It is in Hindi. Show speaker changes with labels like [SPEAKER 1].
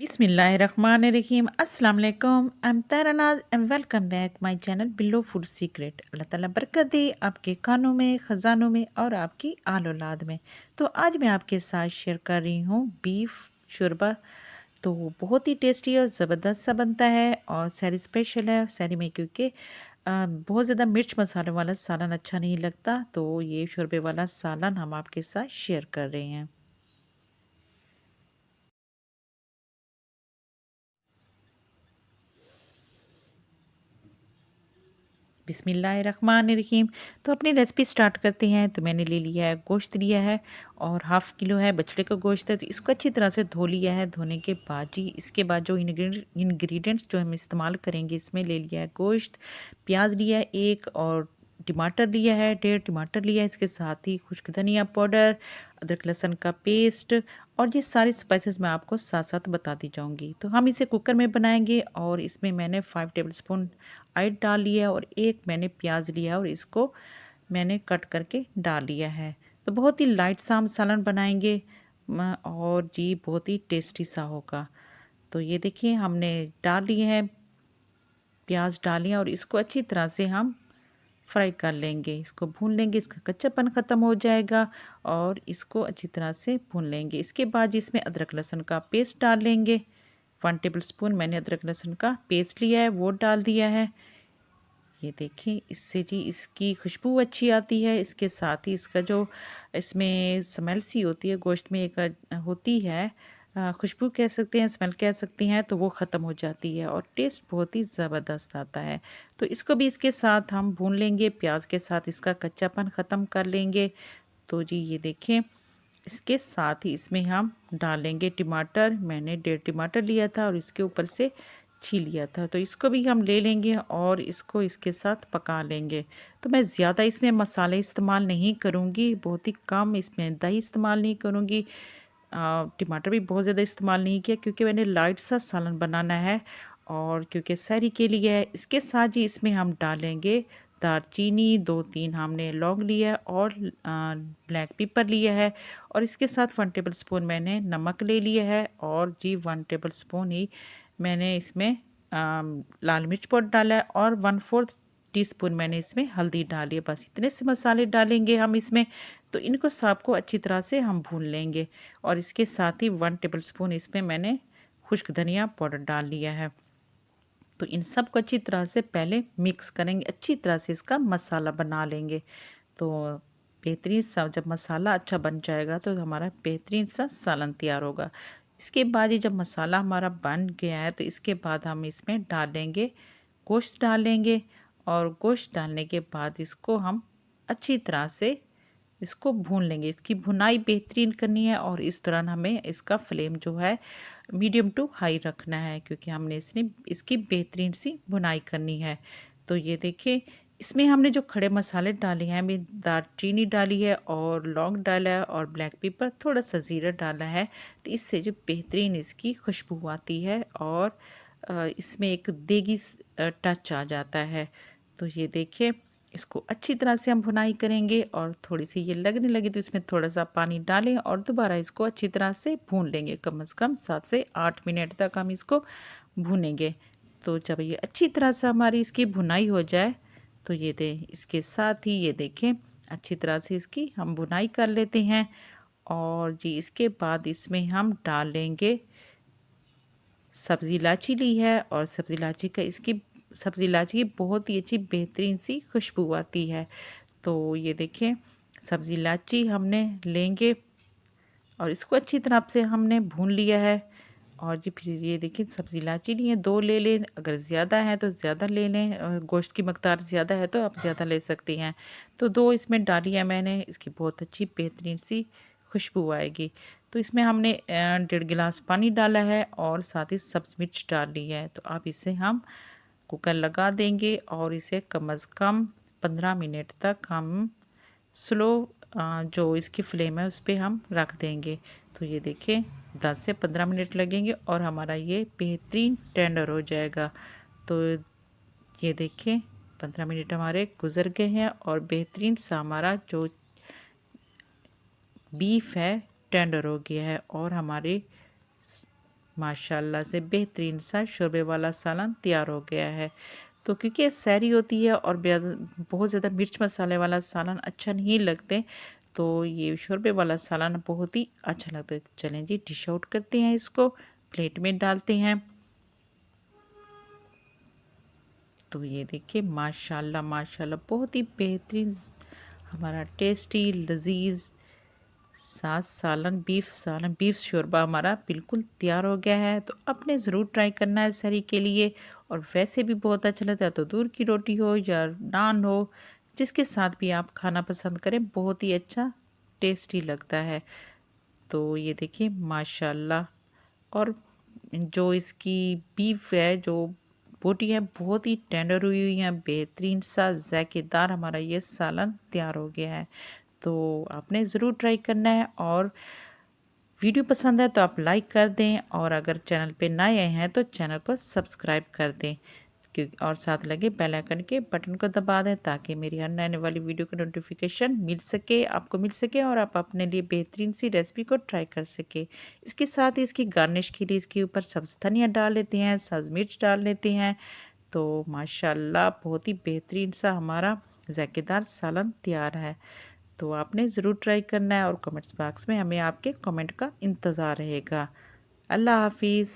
[SPEAKER 1] बिस्मिल्लाहिर्रहमानिर्रहीम अस्सलाम वालेकुम। I am Taranaz and welcome back my channel below food secret. अल्लाह ताला बरकत दे आपके कानों में, ख़जानों में और आपकी आल औलाद में। तो आज मैं आपके साथ शेयर कर रही हूँ बीफ शोरबा। तो बहुत ही टेस्टी और ज़बरदस्त सा बनता है और सहरी स्पेशल है। सहरी में क्योंकि बहुत ज़्यादा मिर्च मसालों वाला सालन अच्छा नहीं लगता, तो ये शोरबे वाला सालन हम आपके साथ शेयर कर रहे हैं। बिस्मिल्लाहिर्रहमानिर्रहीम। तो अपनी रेसिपी स्टार्ट करते हैं। तो मैंने ले लिया है, गोश्त लिया है और हाफ़ किलो है बछड़े का गोश्त है। तो इसको अच्छी तरह से धो लिया है। धोने के बाद जी इसके बाद जो इंग्रेडिएंट्स जो हम इस्तेमाल करेंगे, इसमें ले लिया है गोश्त, प्याज लिया है एक और टमाटर लिया है, 1.5 टमाटर लिया है। इसके साथ ही खुश्क धनिया पाउडर, अदरक लहसुन का पेस्ट और ये सारे स्पाइसेस मैं आपको साथ साथ बताती जाऊंगी। तो हम इसे कुकर में बनाएंगे और इसमें मैंने 5 टेबलस्पून ऑयल डाल लिया और एक मैंने प्याज लिया और इसको मैंने कट करके डाल लिया है। तो बहुत ही लाइट सा हम सालन बनाएंगे और जी बहुत ही टेस्टी सा होगा। तो ये देखिए हमने डाल लिए हैं, प्याज डालिए और इसको अच्छी तरह से हम फ्राई कर लेंगे। इसको भून लेंगे, इसका कच्चापन ख़त्म हो जाएगा और इसको अच्छी तरह से भून लेंगे। इसके बाद इसमें अदरक लहसुन का पेस्ट डाल लेंगे। 1 टेबलस्पून मैंने अदरक लहसुन का पेस्ट लिया है, वो डाल दिया है। ये देखिए इससे जी इसकी खुशबू अच्छी आती है। इसके साथ ही इसका जो इसमें स्मेल सी होती है, गोश्त में एक होती है, खुशबू कह सकते हैं, स्मेल कह सकती हैं, तो वो ख़त्म हो जाती है और टेस्ट बहुत ही ज़बरदस्त आता है। तो इसको भी इसके साथ हम भून लेंगे, प्याज के साथ इसका कच्चापन ख़त्म कर लेंगे। तो जी ये देखें इसके साथ ही इसमें हम डालेंगे टमाटर। मैंने 1.5 टमाटर लिया था और इसके ऊपर से छील लिया था। तो इसको भी हम ले लेंगे और इसको इसके साथ पका लेंगे। तो मैं ज़्यादा इसमें मसाले इस्तेमाल नहीं करूँगी, बहुत ही कम इसमें दही इस्तेमाल नहीं करूँगी। टमाटर भी बहुत ज़्यादा इस्तेमाल नहीं किया क्योंकि मैंने लाइट सा सालन बनाना है और क्योंकि सहरी के लिए है। इसके साथ ही इसमें हम डालेंगे दालचीनी, 2-3 हमने लौंग लिया है और ब्लैक पेपर लिया है और इसके साथ 1 टेबलस्पून मैंने नमक ले लिया है और जी 1 टेबलस्पून ही मैंने इसमें लाल मिर्च पाउडर डाला है और 1/4 टीस्पून मैंने इसमें हल्दी डाली है। बस इतने से मसाले डालेंगे हम इसमें। तो इनको सबको अच्छी तरह से हम भून लेंगे और इसके साथ ही 1 टेबलस्पून इसमें मैंने खुश्क धनिया पाउडर डाल लिया है। तो इन सब को अच्छी तरह से पहले मिक्स करेंगे, अच्छी तरह से इसका मसाला बना लेंगे। तो बेहतरीन सा जब मसाला अच्छा बन जाएगा तो हमारा बेहतरीन सा सालन तैयार होगा। इसके बाद ये जब मसाला हमारा बन गया है तो इसके बाद हम इसमें डालेंगे गोश्त डालेंगे और गोश्त डालने के बाद इसको हम अच्छी तरह से इसको भून लेंगे। इसकी भुनाई बेहतरीन करनी है और इस दौरान हमें इसका फ्लेम जो है मीडियम टू हाई रखना है क्योंकि हमने इसकी बेहतरीन सी भुनाई करनी है। तो ये देखिए इसमें हमने जो खड़े मसाले डाले हैं, हमें दालचीनी डाली है और लौंग डाला है और ब्लैक पेपर, थोड़ा सा ज़ीरा डाला है। तो इससे जो बेहतरीन इसकी खुशबू आती है और इसमें एक देगी टच आ जाता है। तो ये देखिए इसको अच्छी तरह से हम भुनाई करेंगे और थोड़ी सी ये लगने लगी तो इसमें थोड़ा सा पानी डालें और दोबारा इसको अच्छी तरह से भून लेंगे। कम से कम 7 से 8 मिनट तक हम इसको भूनेंगे। तो जब ये अच्छी तरह से हमारी इसकी भुनाई हो जाए तो ये दें इसके साथ ही ये देखें अच्छी तरह से इसकी हम भुनाई कर लेते हैं और जी इसके बाद इसमें हम डालेंगे सब्ज़ी इलायची ली है और सब्ज़ी इलायची का इसकी सब्ज़ी इलायची की बहुत ही अच्छी बेहतरीन सी खुशबू आती है। तो ये देखें सब्ज़ी इलायची हमने लेंगे और इसको अच्छी तरह से हमने भून लिया है और जी फिर ये देखिए सब्ज़ी इलायची ली है, 2 ले लें, अगर ज़्यादा है तो ज़्यादा ले लें और गोश्त की मकदार ज़्यादा है तो आप ज़्यादा ले सकती हैं। तो 2 इसमें डाली है मैंने, इसकी बहुत अच्छी बेहतरीन सी खुशबू आएगी। तो इसमें हमने 1.5 गिलास पानी डाला है और साथ ही सब्ज़ मिर्च डाल ली है। तो अब इसे हम कुकर लगा देंगे और इसे कम अज़ कम 15 मिनट तक हम स्लो जो इसकी फ्लेम है उस पे हम रख देंगे। तो ये देखिए 10 से 15 मिनट लगेंगे और हमारा ये बेहतरीन टेंडर हो जाएगा। तो ये देखिए 15 मिनट हमारे गुज़र गए हैं और बेहतरीन सा हमारा जो बीफ है टेंडर हो गया है और हमारे माशाल्लाह से बेहतरीन सा शोरबे वाला सालन तैयार हो गया है। तो क्योंकि ये सहरी होती है और बहुत ज़्यादा मिर्च मसाले वाला सालन अच्छा नहीं लगते, तो ये शोरबे वाला सालन बहुत ही अच्छा लगता है। चलें जी, डिश आउट करते हैं, इसको प्लेट में डालते हैं। तो ये देखिए माशाल्लाह माशाल्लाह बहुत ही बेहतरीन हमारा टेस्टी लजीज सालन बीफ शोरबा हमारा बिल्कुल तैयार हो गया है। तो आपने ज़रूर ट्राई करना है सहरी के लिए। और वैसे भी बहुत अच्छा लगता है, तो दूध की रोटी हो या नान हो, जिसके साथ भी आप खाना पसंद करें, बहुत ही अच्छा टेस्टी लगता है। तो ये देखिए माशाल्लाह। और जो इसकी बीफ है, जो बोटी है, बहुत ही टेंडर हुई हुई है, बेहतरीन सा जायकेदार हमारा ये सालन तैयार हो गया है। तो आपने ज़रूर ट्राई करना है। और वीडियो पसंद है तो आप लाइक कर दें, और अगर चैनल पे नए आए हैं तो चैनल को सब्सक्राइब कर दें, क्योंकि और साथ लगे बेल आइकन के बटन को दबा दें, ताकि मेरी हर नए वाली वीडियो का नोटिफिकेशन आपको मिल सके और आप अपने लिए बेहतरीन सी रेसिपी को ट्राई कर सके। इसके साथ ही इसकी गार्निश के लिए इसके ऊपर सब्ज़ धनिया डाल लेते हैं, सब्ज़ मिर्च डाल लेते हैं। तो माशाल्लाह बहुत ही बेहतरीन सा हमारा जायकेदार सालन तैयार है। तो आपने ज़रूर ट्राई करना है, और कमेंट्स बॉक्स में हमें आपके कमेंट का इंतज़ार रहेगा। अल्लाह हाफिज़।